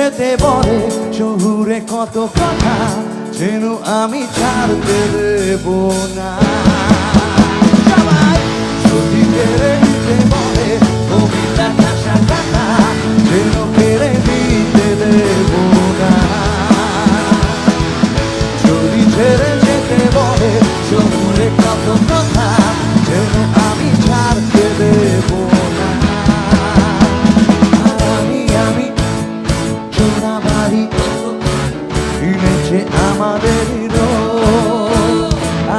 যেতে বলে শহুরে কত কথা যেন আমি ছাড়তে দেব না। সবাই যদি কেড়ে নিতে বলে কবিতা ভাষা কথা যেন কেড়ে নিতে দেব না। যদি ছেড়ে যেতে বলে শহুরে কত কথা যেন আমি ছাড়তে দেব না। আমি চোরা বাড়ি কিনেছে আমাদের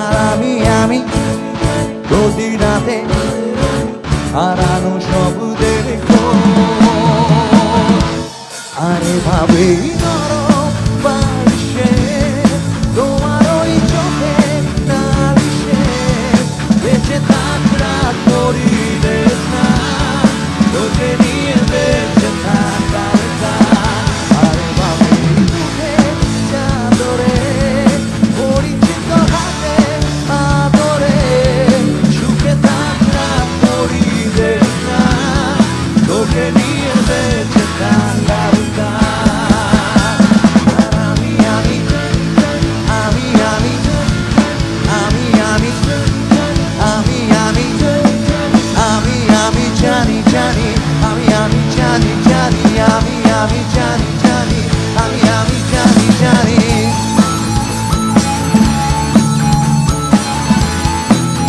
আর আমি প্রতি রাতে হারানো সব দেখো। আরে ভাবেই নরম বালিশে তোমার ওই চোখে নালিশে বেঁচে থাকরা করি দেশ না তোকে নিয়ে বেঁচে থাকার। আরে ভাবেই মুখে চাদরে পরিচিত হাতে আদরে সুখে থাকরা করি দেশ না তোকে নিয়ে বেঁচে থাকার।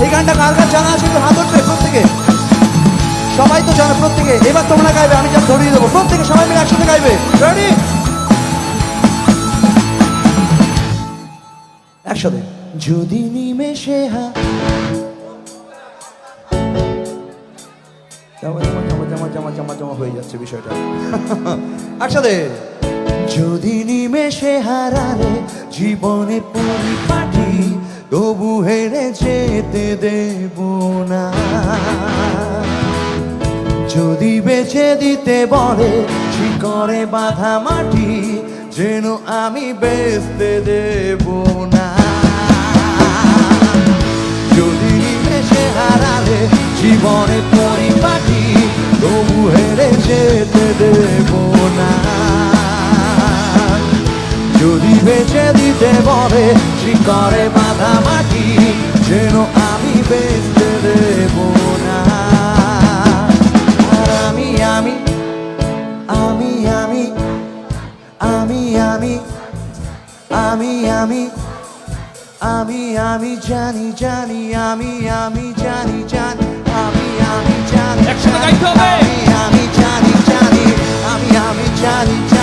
এই গানটা কার কার জানা আছে একটু হাত উঠবে প্রত্যেকে। সবাই তো জানো প্রত্যেকে। এবার তোমরা গাইবে, আমি যা ধরিয়ে দেবো। প্রত্যেকে সবাই মিলে একসাথে গাইবে। রেডি? একসাথে। যদি নিমেষে জমা হয়ে যাচ্ছে বিষয়টা। একসাথে। যদি নিমেষে হারালে জীবনে পরিপাটি তবু হেরে যেতে দেব না। যদি বেছে দিতে বলে শিকড়ে বাঁধা মাটি যেন আমি বেচতে দেব না। যদি নিমেষে হারালে জীবনে পরিপাটি তবু হেরে যেতে দেব না। যদি বেছে দিতে বলে শিকড়ে বাঁধা মাটি যেন আমি বেচতে দেব না। আর আমি জানি জানি আমি জানি জানি আমি জানি একসাথে গাইতে হবে। আমি জানি জানি আমি জানি জানি